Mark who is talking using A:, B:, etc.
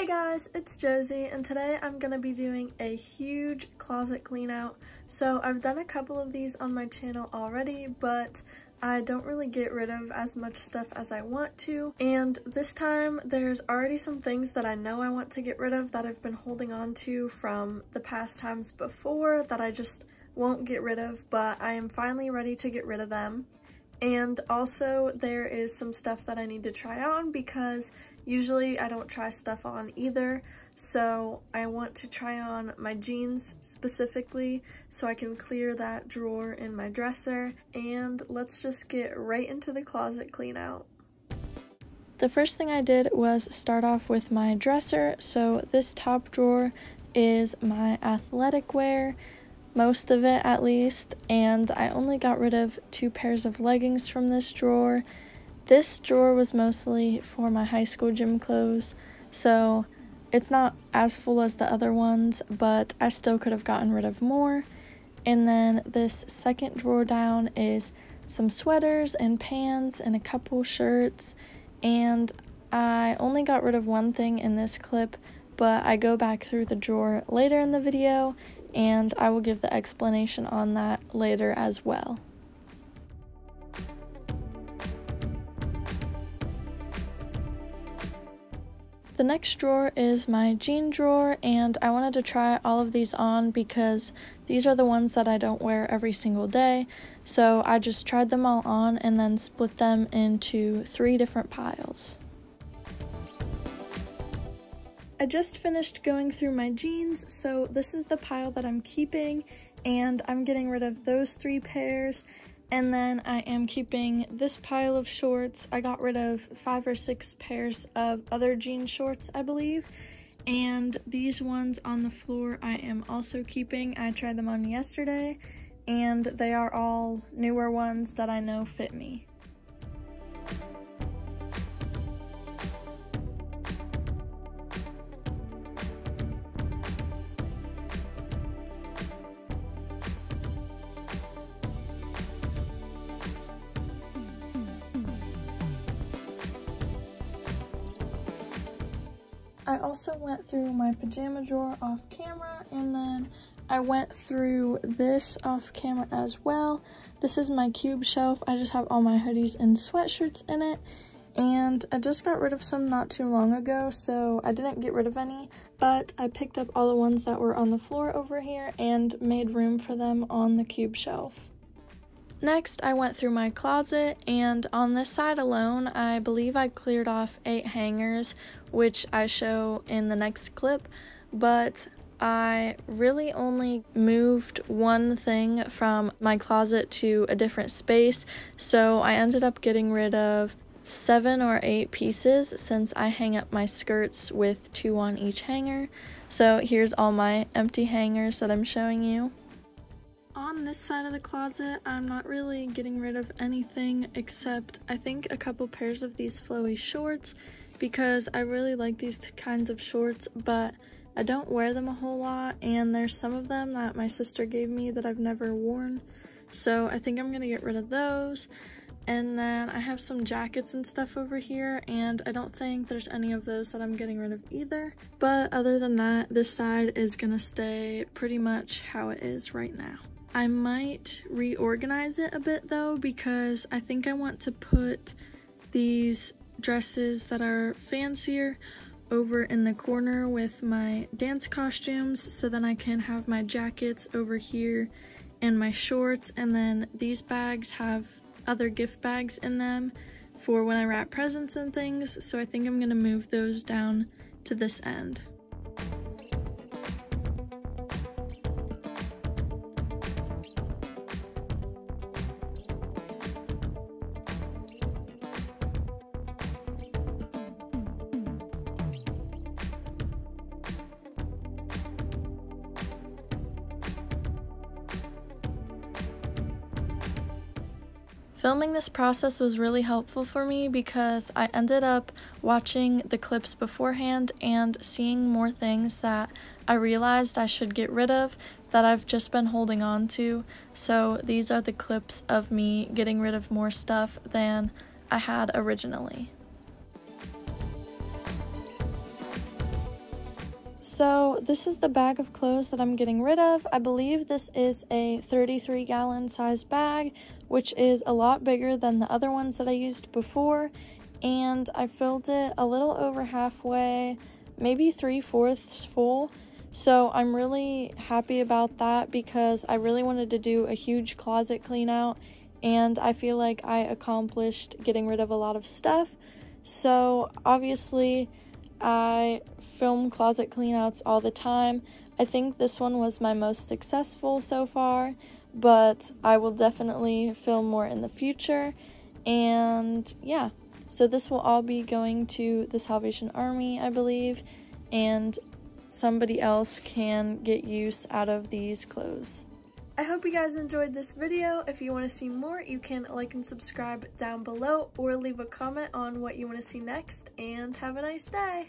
A: Hey guys, it's Josie, and today I'm going to be doing a huge closet clean out. So I've done a couple of these on my channel already, but I don't really get rid of as much stuff as I want to. And this time there's already some things that I know I want to get rid of that I've been holding on to from the past times before that I just won't get rid of, but I am finally ready to get rid of them. And also there is some stuff that I need to try on because usually I don't try stuff on either, so I want to try on my jeans specifically so I can clear that drawer in my dresser. And let's just get right into the closet clean out. The first thing I did was start off with my dresser. So this top drawer is my athletic wear, most of it at least, and I only got rid of 2 pairs of leggings from this drawer. This drawer was mostly for my high school gym clothes, so it's not as full as the other ones, but I still could have gotten rid of more. And then this second drawer down is some sweaters and pants and a couple shirts, and I only got rid of one thing in this clip, but I go back through the drawer later in the video, and I will give the explanation on that later as well. The next drawer is my jean drawer, and I wanted to try all of these on because these are the ones that I don't wear every single day, so I just tried them all on and then split them into 3 different piles. I just finished going through my jeans, so this is the pile that I'm keeping, and I'm getting rid of those 3 pairs. And then I am keeping this pile of shorts. I got rid of 5 or 6 pairs of other jean shorts, I believe. And these ones on the floor I am also keeping. I tried them on yesterday, and they are all newer ones that I know fit me. I also went through my pajama drawer off camera, and then I went through this off camera as well. This is my cube shelf. I just have all my hoodies and sweatshirts in it, and I just got rid of some not too long ago, so I didn't get rid of any, but I picked up all the ones that were on the floor over here and made room for them on the cube shelf. Next, I went through my closet, and on this side alone, I believe I cleared off 8 hangers, which I show in the next clip, but I really only moved one thing from my closet to a different space, so I ended up getting rid of 7 or 8 pieces since I hang up my skirts with 2 on each hanger. So here's all my empty hangers that I'm showing you. On this side of the closet, I'm not really getting rid of anything except I think a couple pairs of these flowy shorts because I really like these kinds of shorts, but I don't wear them a whole lot, and there's some of them that my sister gave me that I've never worn, so I think I'm gonna get rid of those. And then I have some jackets and stuff over here, and I don't think there's any of those that I'm getting rid of either. But other than that, this side is gonna stay pretty much how it is right now. I might reorganize it a bit though, because I think I want to put these dresses that are fancier over in the corner with my dance costumes, so then I can have my jackets over here and my shorts, and then these bags have other gift bags in them for when I wrap presents and things, so I think I'm gonna move those down to this end. Filming this process was really helpful for me because I ended up watching the clips beforehand and seeing more things that I realized I should get rid of that I've just been holding on to. So these are the clips of me getting rid of more stuff than I had originally. So this is the bag of clothes that I'm getting rid of. I believe this is a 33-gallon size bag, which is a lot bigger than the other ones that I used before. And I filled it a little over halfway, maybe 3/4 full. So I'm really happy about that because I really wanted to do a huge closet clean out, and I feel like I accomplished getting rid of a lot of stuff. So obviously I film closet cleanouts all the time. I think this one was my most successful so far, but I will definitely film more in the future. And yeah, so this will all be going to the Salvation Army, I believe, and somebody else can get use out of these clothes. I hope you guys enjoyed this video. If you want to see more, you can like and subscribe down below or leave a comment on what you want to see next, and have a nice day.